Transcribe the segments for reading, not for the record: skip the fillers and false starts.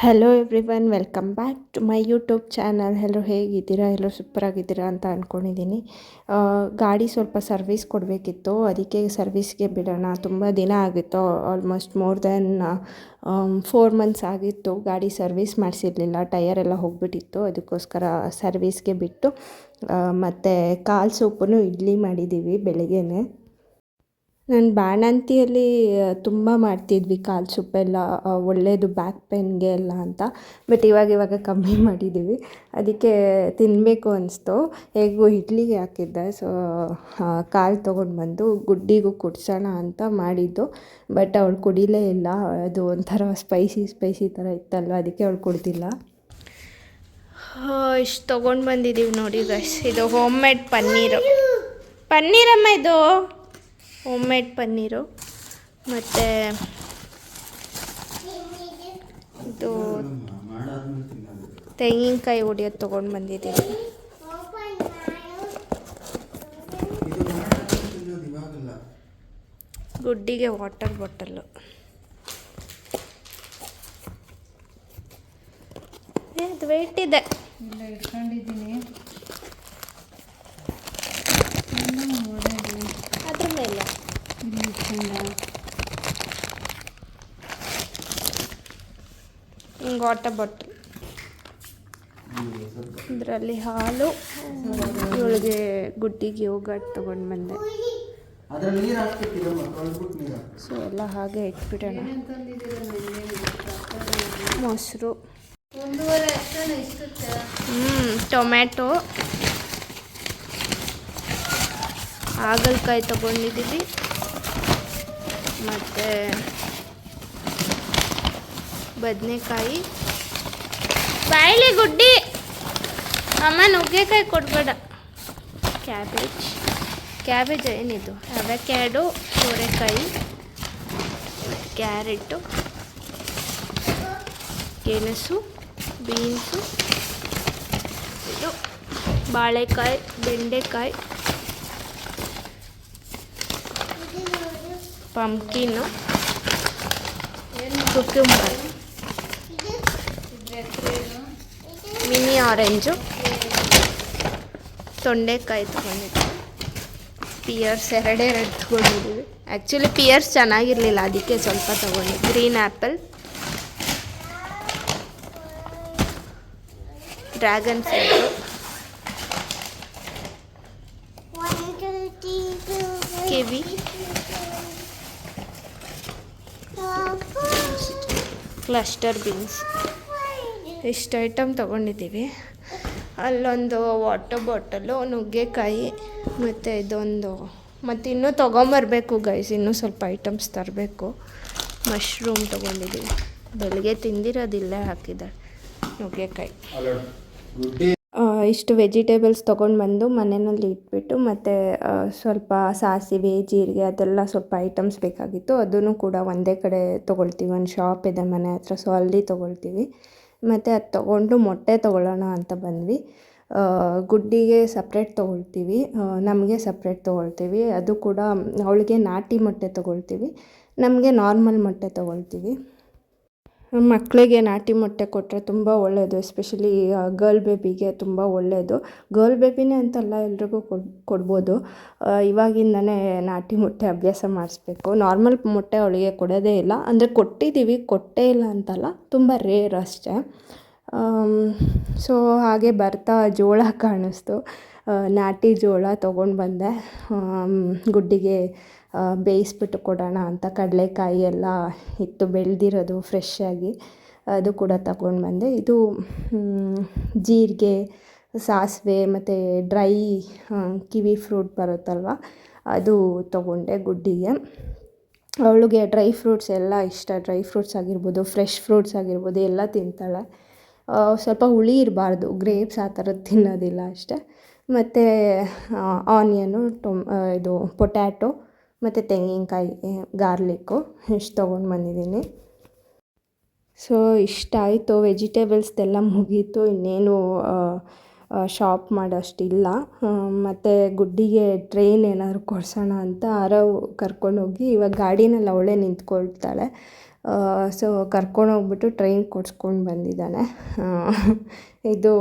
Hello everyone, welcome back to my YouTube channel. ಎಲ್ಲರೂ ಹೇಗಿದ್ದೀರಾ? ಎಲ್ಲರೂ ಸೂಪರಾಗಿದ್ದೀರಾ ಅಂತ ಅಂದ್ಕೊಂಡಿದ್ದೀನಿ. ಗಾಡಿ ಸ್ವಲ್ಪ ಸರ್ವಿಸ್ ಕೊಡಬೇಕಿತ್ತು, ಅದಕ್ಕೆ ಸರ್ವಿಸ್ಗೆ ಬಿಡೋಣ. ತುಂಬ ದಿನ ಆಗಿತ್ತು, ಆಲ್ಮೋಸ್ಟ್ ಮೋರ್ ದೆನ್ 4 ಮಂತ್ಸ್ ಆಗಿತ್ತು ಗಾಡಿ ಸರ್ವಿಸ್ ಮಾಡಿಸಿರಲಿಲ್ಲ. ಟಯರೆಲ್ಲ ಹೋಗಿಬಿಟ್ಟಿತ್ತು, ಅದಕ್ಕೋಸ್ಕರ ಸರ್ವಿಸ್ಗೆ ಬಿಟ್ಟು ಮತ್ತು ಕಾಲು ಸೂಪನ್ನು ಇಡ್ಲಿ ಮಾಡಿದ್ದೀವಿ ಬೆಳಿಗ್ಗೆನೇ. ನಾನು ಬಾಣಂತಿಯಲ್ಲಿ ತುಂಬ ಮಾಡ್ತಿದ್ವಿ ಕಾಲು ಸೂಪೆಲ್ಲ, ಒಳ್ಳೆಯದು ಬ್ಯಾಕ್ ಪೇನ್ಗೆ ಎಲ್ಲ ಅಂತ. ಬಟ್ ಇವಾಗ ಕಮ್ಮಿ ಮಾಡಿದ್ದೀವಿ, ಅದಕ್ಕೆ ತಿನ್ನಬೇಕು ಅನಿಸ್ತು. ಹೇಗೂ ಇಡ್ಲಿಗೆ ಹಾಕಿದ್ದೆ, ಸೊ ಕಾಲು ತೊಗೊಂಡು ಬಂದು ಗುಡ್ಡಿಗೂ ಕುಡ್ಸೋಣ ಅಂತ ಮಾಡಿದ್ದು. ಬಟ್ ಅವಳು ಕುಡಿಲೇ ಇಲ್ಲ, ಅದು ಒಂಥರ ಸ್ಪೈಸಿ ಥರ ಇತ್ತಲ್ವ, ಅದಕ್ಕೆ ಅವಳು ಕುಡ್ದಿಲ್ಲ. ಇಷ್ಟು ತೊಗೊಂಡು ಬಂದಿದ್ದೀವಿ ನೋಡಿ ಗೈಸ್. ಇದು ಹೋಮ್ ಮೇಡ್ ಪನ್ನೀರಮ್ಮ, ಇದು ಹೋಮ್ ಮೇಡ್ ಪನ್ನೀರು. ಮತ್ತು ಇದು ತೆಂಗಿನಕಾಯಿ ಹೊಡಿಯೋದು ತೊಗೊಂಡು ಬಂದಿದ್ದೀವಿ. ಗುಡ್ಡಿಗೆ ವಾಟರ್ ಬಾಟಲ್ಲು. ಅದು ವೇಟ್ ಇದೆ, ಇಟ್ಕೊಂಡಿದ್ದೀನಿ ಅದ್ರ ಮೇಲೆ. ವಾಟರ್ ಬಾಟಲ್, ಇದರಲ್ಲಿ ಹಾಲು, ಇವಳಿಗೆ ಗುಡ್ಡಿಗೆ ಯೋಗರ್ಟ್ ತೊಗೊಂಡು ಬಂದೆ. ಸೊ ಎಲ್ಲ ಹಾಗೆ ಇಟ್ಬಿಡೋಣ. ಮೊಸರು, ಟೊಮ್ಯಾಟೊ, ಹಾಗಲಕಾಯಿ ತೊಗೊಂಡಿದ್ದೀವಿ. ಮತ್ತು ಬದನೆಕಾಯಿ. ಬಾಯಿಲೆ ಗುಡ್ಡಿ, ಅಮ್ಮ ನುಗ್ಗೆಕಾಯಿ ಕೊಡಬೇಡ. ಕ್ಯಾಬೇಜ್ ಏನಿದು, ಅವಕ್ಯಾಡೋ, ಸೋರೆಕಾಯಿ, ಕ್ಯಾರೆಟು, ಗೆಣಸು, ಬೀನ್ಸು, ಇದು ಬಾಳೆಕಾಯಿ, ಬೆಂಡೆಕಾಯಿ, ಪಂಪ್ಕಿನ್ನು, ಕುಕ್ಯುಂಬರ್, ಮಿನಿ ಆರೆಂಜು, ತೊಂಡೆಕಾಯಿ ತೊಗೊಂಡಿದ್ದೀವಿ. ಪಿಯರ್ಸ್ ಎರಡೇ ತೊಗೊಂಡಿದ್ದೀವಿ. ಆ್ಯಕ್ಚುಲಿ ಪಿಯರ್ಸ್ ಚೆನ್ನಾಗಿರಲಿಲ್ಲ, ಅದಕ್ಕೆ ಸ್ವಲ್ಪ ತೊಗೊಂಡು. ಗ್ರೀನ್ ಆ್ಯಪಲ್, ಡ್ರ್ಯಾಗನ್ ಫ್ರೂಟು, ಕಿವಿ, ಕ್ಲಸ್ಟರ್ ಬೀನ್ಸ್. ಇಷ್ಟು ಐಟಮ್ ತೊಗೊಂಡಿದ್ದೀವಿ. ಅಲ್ಲೊಂದು ವಾಟರ್ ಬಾಟಲು, ನುಗ್ಗೆಕಾಯಿ, ಮತ್ತು ಇದೊಂದು, ಮತ್ತು ಇನ್ನೂ ತೊಗೊಂಬರ್ಬೇಕು ಗೈಸ್, ಇನ್ನೂ ಸ್ವಲ್ಪ ಐಟಮ್ಸ್ ತರಬೇಕು. ಮಶ್ರೂಮ್ ತೊಗೊಂಡಿದ್ದೀವಿ, ಬೆಳಗ್ಗೆ ತಿಂದಿರೋದಿಲ್ಲೇ ಹಾಕಿದೆ ನುಗ್ಗೆಕಾಯಿ. ಇಷ್ಟು ವೆಜಿಟೇಬಲ್ಸ್ ತೊಗೊಂಡು ಬಂದು ಮನೆಯಲ್ಲಿ ಇಟ್ಬಿಟ್ಟು, ಮತ್ತು ಸ್ವಲ್ಪ ಸಾಸಿವೆ, ಜೀರಿಗೆ, ಅದೆಲ್ಲ ಸ್ವಲ್ಪ ಐಟಮ್ಸ್ ಬೇಕಾಗಿತ್ತು. ಅದನ್ನು ಕೂಡ ಒಂದೇ ಕಡೆ ತೊಗೊಳ್ತೀವಿ. ಒಂದು ಶಾಪ್ ಇದೆ ಮನೆ ಹತ್ರ, ಸೊ ಅಲ್ಲಿ ತೊಗೊಳ್ತೀವಿ. ಮತ್ತು ಅದು ತೊಗೊಂಡು ಮೊಟ್ಟೆ ತೊಗೊಳ್ಳೋಣ ಅಂತ ಬಂದ್ವಿ. ಗುಡ್ಡಿಗೆ ಸಪ್ರೇಟ್ ತೊಗೊಳ್ತೀವಿ, ನಮಗೆ ಸಪ್ರೇಟ್ ತೊಗೊಳ್ತೀವಿ. ಅದು ಕೂಡ ಅವಳಿಗೆ ನಾಟಿ ಮೊಟ್ಟೆ ತೊಗೊಳ್ತೀವಿ, ನಮಗೆ ನಾರ್ಮಲ್ ಮೊಟ್ಟೆ ತೊಗೊಳ್ತೀವಿ. ಮಕ್ಕಳಿಗೆ ನಾಟಿ ಮೊಟ್ಟೆ ಕೊಟ್ಟರೆ ತುಂಬ ಒಳ್ಳೆಯದು, ಎಸ್ಪೆಷಲಿ ಗರ್ಲ್ ಬೇಬಿಗೆ ತುಂಬ ಒಳ್ಳೆಯದು. ಗರ್ಲ್ ಬೇಬಿನೇ ಅಂತಲ್ಲ, ಎಲ್ರಿಗೂ ಕೊಡ್ಬೋದು. ಇವಾಗಿಂದನೇ ನಾಟಿ ಮೊಟ್ಟೆ ಅಭ್ಯಾಸ ಮಾಡಿಸ್ಬೇಕು. ನಾರ್ಮಲ್ ಮೊಟ್ಟೆ ಅವಳಿಗೆ ಕೊಡೋದೇ ಇಲ್ಲ, ಅಂದರೆ ಕೊಟ್ಟಿದ್ದೀವಿ, ಕೊಟ್ಟೇ ಇಲ್ಲ ಅಂತಲ್ಲ, ತುಂಬ ರೇರ್ ಅಷ್ಟೇ. ಸೊ ಹಾಗೆ ಬರ್ತಾ ಜೋಳ ಕಾಣಿಸ್ತು, ನಾಟಿ ಜೋಳ ತೊಗೊಂಡು ಬಂದೆ. ಗುಡ್ಡಿಗೆ ಬೇಯಿಸ್ಬಿಟ್ಟು ಕೊಡೋಣ ಅಂತ. ಕಡಲೆಕಾಯಿ ಎಲ್ಲ ಇತ್ತು ಬೆಳೆದಿರೋದು ಫ್ರೆಶ್ ಆಗಿ, ಅದು ಕೂಡ ತಗೊಂಡು ಬಂದೆ. ಇದು ಜೀರಿಗೆ, ಸಾಸಿವೆ, ಮತ್ತು ಡ್ರೈ ಕಿವಿ ಫ್ರೂಟ್ ಬರುತ್ತಲ್ವ, ಅದು ತೊಗೊಂಡೆ ಗುಡ್ಡಿಗೆ. ಅವಳಿಗೆ ಡ್ರೈ ಫ್ರೂಟ್ಸ್ ಎಲ್ಲ ಇಷ್ಟ. ಡ್ರೈ ಫ್ರೂಟ್ಸ್ ಆಗಿರ್ಬೋದು, ಫ್ರೆಶ್ ಫ್ರೂಟ್ಸ್ ಆಗಿರ್ಬೋದು, ಎಲ್ಲ ತಿಂತಾಳೆ. ಸ್ವಲ್ಪ ಹುಳಿ ಇರಬಾರ್ದು, ಗ್ರೇಪ್ಸ್ ಆ ಥರದ್ದು ತಿನ್ನೋದಿಲ್ಲ ಅಷ್ಟೇ. ಮತ್ತು ಆನಿಯನು, ಇದು ಪೊಟ್ಯಾಟೊ, ಮತ್ತು ತೆಂಗಿನಕಾಯಿ, ಗಾರ್ಲಿಕ್ಕು, ಇಷ್ಟು ತೊಗೊಂಡು ಬಂದಿದ್ದೀನಿ. ಸೊ ಇಷ್ಟಾಯಿತು, ವೆಜಿಟೇಬಲ್ಸ್ದೆಲ್ಲ ಮುಗೀತು. ಇನ್ನೇನು ಶಾಪ್ ಮಾಡೋಷ್ಟಿಲ್ಲ. ಮತ್ತು ಗುಡ್ಡಿಗೆ ಟ್ರೈನ್ ಏನಾದ್ರು ಕೊಡಿಸೋಣ ಅಂತ ಆರವ್ ಕರ್ಕೊಂಡೋಗಿ, ಇವಾಗ ಗಾಡಿನಲ್ಲಿ ಅವಳೇ ನಿಂತ್ಕೊಳ್ತಾಳೆ. ಸೊ ಕರ್ಕೊಂಡೋಗ್ಬಿಟ್ಟು ಟ್ರೈನ್ ಕೊಡ್ಸ್ಕೊಂಡು ಬಂದಿದ್ದಾನೆ. ಇದು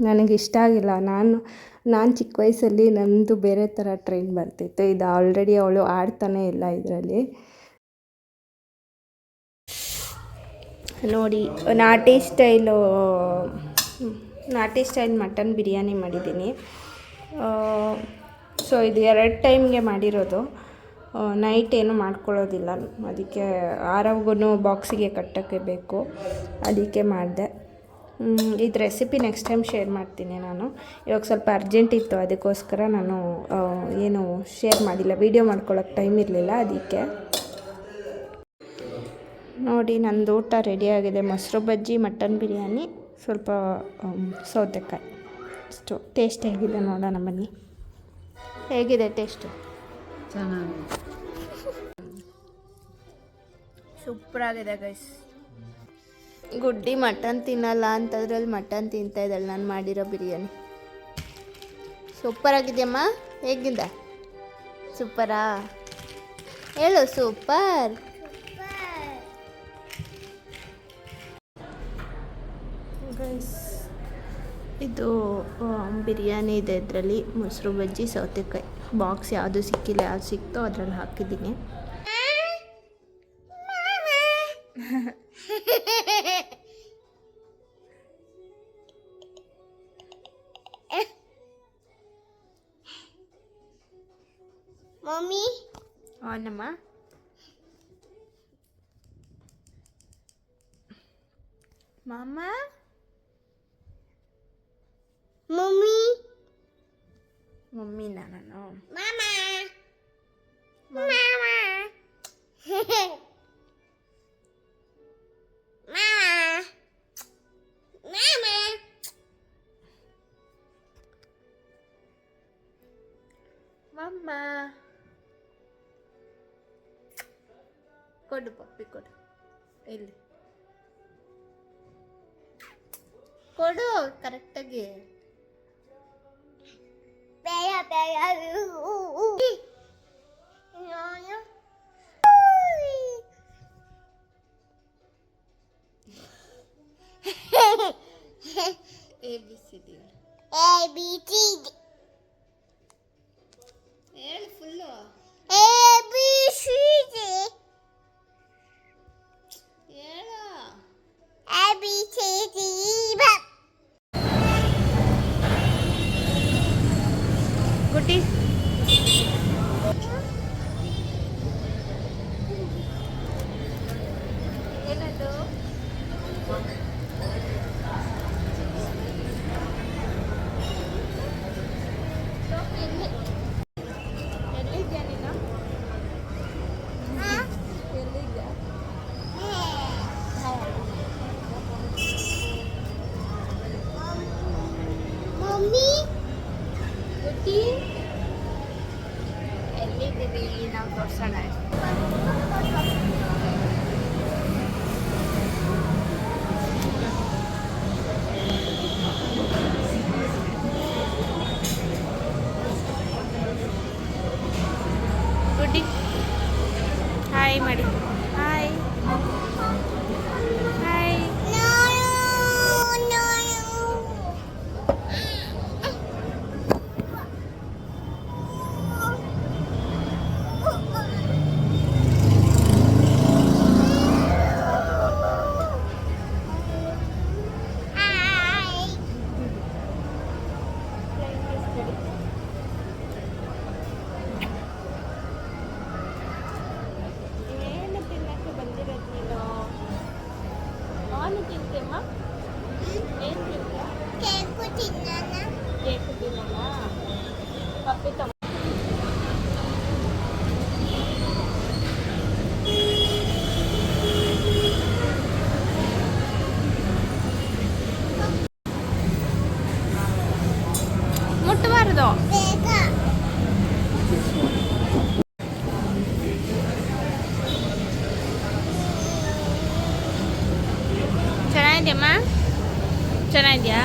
ನನಗಿಷ್ಟ ಆಗಿಲ್ಲ. ನಾನು ಚಿಕ್ಕ ವಯಸ್ಸಲ್ಲಿ ನಮ್ಮದು ಬೇರೆ ಥರ ಟ್ರೈನ್ ಬರ್ತಿತ್ತು. ಇದು ಆಲ್ರೆಡಿ ಅವಳು ಆಡ್ತಾನೇ ಇಲ್ಲ ಇದರಲ್ಲಿ. ನೋಡಿ, ನಾಟಿ ಸ್ಟೈಲ್ ಮಟನ್ ಬಿರಿಯಾನಿ ಮಾಡಿದ್ದೀನಿ. ಸೊ ಇದು 2 ಟೈಮ್ಗೆ ಮಾಡಿರೋದು. ನೈಟ್ ಏನು ಮಾಡ್ಕೊಳ್ಳೋದಿಲ್ಲ, ಅದಕ್ಕೆ ಆರವಗೂ ಬಾಕ್ಸಿಗೆ ಕಟ್ಟೋಕ್ಕೆ ಬೇಕು, ಅದಕ್ಕೆ ಮಾಡಿದೆ. ಇದು ರೆಸಿಪಿ ನೆಕ್ಸ್ಟ್ ಟೈಮ್ ಶೇರ್ ಮಾಡ್ತೀನಿ ನಾನು. ಇವಾಗ ಸ್ವಲ್ಪ ಅರ್ಜೆಂಟ್ ಇತ್ತು, ಅದಕ್ಕೋಸ್ಕರ ನಾನು ಏನು ಶೇರ್ ಮಾಡಿಲ್ಲ, ವೀಡಿಯೋ ಮಾಡ್ಕೊಳ್ಳೋಕ್ಕೆ ಟೈಮ್ ಇರಲಿಲ್ಲ ಅದಕ್ಕೆ. ನೋಡಿ, ನಂದು ಊಟ ರೆಡಿಯಾಗಿದೆ. ಮೊಸರು ಬಜ್ಜಿ, ಮಟನ್ ಬಿರಿಯಾನಿ, ಸ್ವಲ್ಪ ಸೌತೆಕಾಯಿ. ಅಷ್ಟು ಟೇಸ್ಟ್ ಹೇಗಿದೆ ನೋಡೋಣ ಬನ್ನಿ. ಹೇಗಿದೆ ಟೇಸ್ಟು? ಚೆನ್ನಾಗಿದೆ, ಸೂಪರಾಗಿದೆ ಗೈಸ್. ಗುಡ್ಡಿ ಮಟನ್ ತಿನ್ನಲ್ಲ ಅಂತದ್ರಲ್ಲಿ ಮಟನ್ ತಿಂತಾ ಇದ್ದಾಳೆ ನಾನು ಮಾಡಿರೋ ಬಿರಿಯಾನಿ. ಸೂಪರಾಗಿದೆಯಮ್ಮ, ಹೇಗಿದೆ? ಸೂಪರಾ? ಹೇಳು ಸೂಪರ್. ಗೈಸ್, ಇದು ಬಿರಿಯಾನಿ ಇದೆ. ಇದರಲ್ಲಿ ಮೊಸರು ಬಜ್ಜಿ, ಸೌತೆಕಾಯಿ. ಬಾಕ್ಸ್ ಯಾವುದು ಸಿಕ್ಕಿಲ್ಲ, ಯಾವ್ದು ಸಿಕ್ತೋ ಅದರಲ್ಲಿ ಹಾಕಿದ್ದೀನಿ. ಮಮ್ಮಿ ನಮ್ಮ ಮಾಮ ಮಮ್ಮಿ ಮಮ್ಮಿನ ನಾನು ಮಾಮ ಮಾಮ ಮಮ್ಮ ಕೊಡು ಪಪ್ಪಿ, ಕೊಡು. ಇಲ್ಲಿ ಕೊಡು ಕರೆಕ್ಟಾಗಿ. ABCD ಹೇಳು ಫುಲ್ಲು. ABCD ಹೇಳು. ABCD ಗುಡ್ಡಿ ಏನದು? ಎಲ್ಲಿದ್ಯಾ ನೀನು? ಎಲ್ಲಿದ್ಯಾ? ಮಮ್ಮಿ ಗುಡ್ಡಿ ಎಲ್ಲಿದ್ದೀವಿ? ನಾವು ತೋರ್ಸೋಣ. ಗುಡ್ಡಿ ಹಾಯ್ ಮಾಡಿ. Hi hi. ಏನು ತಿನ್ನಕ್ಕೆ ಬಂದಿರೋದು ನೀನು? ನಾನು ತಿಂತೇಮ್ಮ. ಏನು ತಿಂತೀಯ? ಕೇಕು ತಿನ್ನೋಣ. ಕೇಕು ತಿನ್ನಲ್ಲ. ಪಪ್ಪಿ ತಗೋ. ಮುಟ್ಟಬಾರ್ದು. ಬೇಗ ಚೆನ್ನಾಗಿದೆಯಮ್ಮ? ಚೆನ್ನಾಗಿದೆಯಾ?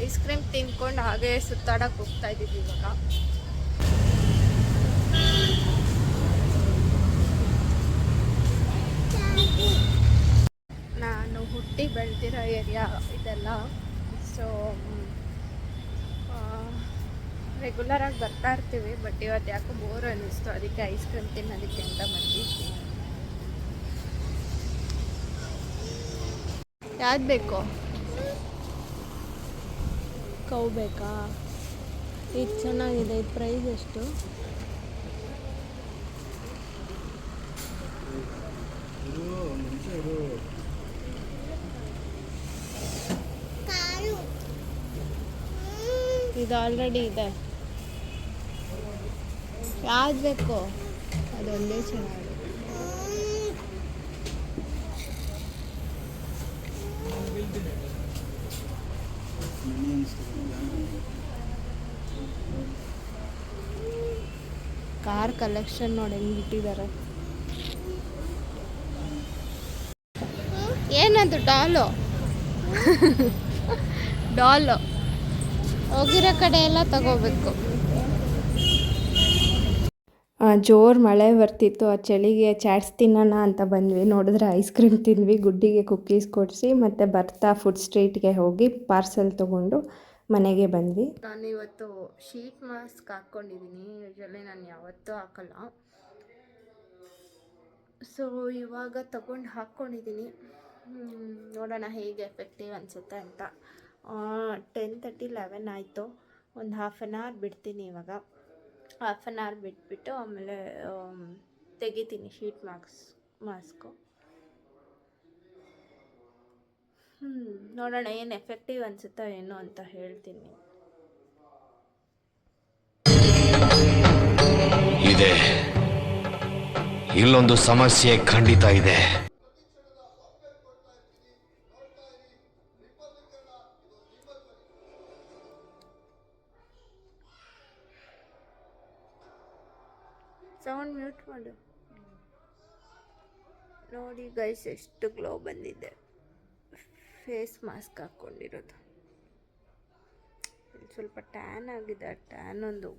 ಐಸ್ ಕ್ರೀಮ್ ತಿನ್ಕೊಂಡು ಹಾಗೆ ಸುತ್ತಾಡಕ್ಕೆ ಹೋಗ್ತಾ ಇದ್ದೀವಿ ಇವಾಗ. ಹತ್ತಿ ಬೆಳೆದಿರೋ ಏರಿಯಾ ಇದೆಲ್ಲ. ಸೊ ರೆಗ್ಯುಲರಾಗಿ ಬರ್ತಾ ಇರ್ತೀವಿ, ಬಟ್ ಇವತ್ತು ಯಾಕೋ ಬೋರ್ ಅನ್ನಿಸ್ತು, ಅದಕ್ಕೆ ಐಸ್ ಕ್ರೀಮ್ ತಿನ್ನೋದಕ್ಕೆ ಅಂತ ಬಂದ್ವಿ. ಯಾವ್ದು ಬೇಕು? ಕೌ ಬೇಕಾ? ಇದು ಚೆನ್ನಾಗಿದೆ. ಇದು ಪ್ರೈಸ್ ಎಷ್ಟು? ಕಾರು ಇದು ಆಲ್ರೆಡಿ ಇದೆ. ಯಾವ್ದು ಬೇಕು? ಅದೊಂದೇ ಚೆನ್ನಾಗಿದೆ. ಕಾರ್ ಕಲೆಕ್ಷನ್ ನೋಡಿ ಹೆಂಗೆ ಇಟ್ಟಿದ್ದಾರೆ. ಏನದು? ಡಾಲು ಡಾಲು. ಹೋಗಿರೋ ಕಡೆ ಎಲ್ಲ ತಗೋಬೇಕು. ಜೋರು ಮಳೆ ಬರ್ತಿತ್ತು, ಆ ಚಳಿಗೆ ಚಾಟ್ಸ್ ತಿನ್ನೋಣ ಅಂತ ಬಂದ್ವಿ. ನೋಡಿದ್ರೆ ಐಸ್ ಕ್ರೀಮ್ ತಿಂದ್ವಿ, ಗುಡ್ಡಿಗೆ ಕುಕ್ಕೀಸ್ ಕೊಡಿಸಿ ಮತ್ತು ಬರ್ತಾ ಫುಡ್ ಸ್ಟ್ರೀಟ್ಗೆ ಹೋಗಿ ಪಾರ್ಸೆಲ್ ತೊಗೊಂಡು ಮನೆಗೆ ಬಂದ್ವಿ. ನಾನು ಇವತ್ತು ಶೀಟ್ ಮಾಸ್ಕ್ ಹಾಕ್ಕೊಂಡಿದ್ದೀನಿ. ಯೂಶ್ವಲಿ ನಾನು ಯಾವತ್ತೂ ಹಾಕಲ್ಲ. ಸೊ ಇವಾಗ ತಗೊಂಡು ಹಾಕ್ಕೊಂಡಿದ್ದೀನಿ. ನೋಡೋಣ ಹೇಗೆ ಎಫೆಕ್ಟಿವ್ ಅನಿಸುತ್ತೆ ಅಂತ. 10:30 11 ಆಯಿತು. ಒಂದು ಹಾಫ್ ಆನ್ ಅವರ್ ಬಿಡ್ತೀನಿ ಇವಾಗ. ಹಾಫ್ ಆನ್ ಅವರ್ ಬಿಟ್ಬಿಟ್ಟು ಆಮೇಲೆ ತೆಗಿತೀನಿ ಶೀಟ್ ಮಾಸ್ಕು. ನೋಡೋಣ ಏನು ಎಫೆಕ್ಟಿವ್ ಅನಿಸುತ್ತೋ ಏನೋ ಅಂತ ಹೇಳ್ತೀನಿ. ಇದೆ, ಇಲ್ಲೊಂದು ಸಮಸ್ಯೆ ಖಂಡಿತ ಇದೆ. ಸೌಂಡ್ ಮ್ಯೂಟ್ ಮಾಡು. ನೋಡಿ ಗೈಸ್, ಎಷ್ಟು ಗ್ಲೋ ಬಂದಿದೆ ಫೇಸ್ ಮಾಸ್ಕ್ ಹಾಕ್ಕೊಂಡಿರೋದು. ಸ್ವಲ್ಪ ಟ್ಯಾನ್ ಆಗಿದೆ. ಟ್ಯಾನ್ ಒಂದು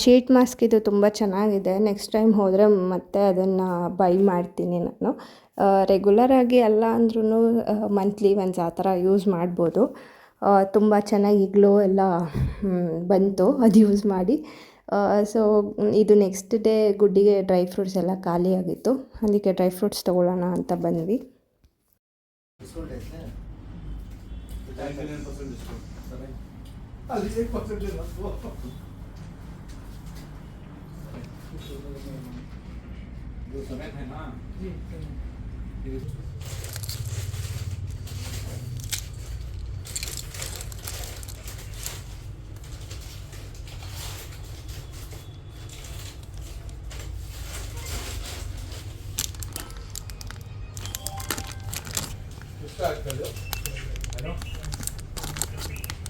ಶೀಟ್ ಮಾಸ್ಕ್ ಇದು ತುಂಬ ಚೆನ್ನಾಗಿದೆ. ನೆಕ್ಸ್ಟ್ ಟೈಮ್ ಹೋದರೆ ಮತ್ತೆ ಅದನ್ನು ಬೈ ಮಾಡ್ತೀನಿ ನಾನು. ರೆಗ್ಯುಲರಾಗಿ ಅಲ್ಲ ಅಂದ್ರೂ ಮಂತ್ಲಿ ಒನ್ಸ್ ಆ ಥರ ಯೂಸ್ ಮಾಡ್ಬೋದು. ತುಂಬ ಚೆನ್ನಾಗಿ ಗ್ಲೋ ಎಲ್ಲ ಬಂತು ಅದು ಯೂಸ್ ಮಾಡಿ. ಸೊ ಇದು ನೆಕ್ಸ್ಟ್ ಡೇ ಗುಡ್ಡಿಗೆ ಡ್ರೈ ಫ್ರೂಟ್ಸ್ ಎಲ್ಲ ಖಾಲಿ ಆಗಿತ್ತು, ಅದಕ್ಕೆ ಡ್ರೈ ಫ್ರೂಟ್ಸ್ ತೊಗೊಳ್ಳೋಣ ಅಂತ ಬಂದ್ವಿ. समेत है ना जी। स्टार्ट कर दो, है ना?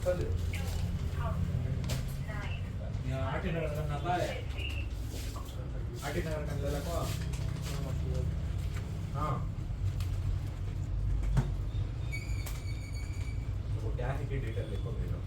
कर दो। यहाँ 8 नगर का नाला है, 8 नगर का नाला को हाँ वो क्या है कि डेटा लिखो भेजो।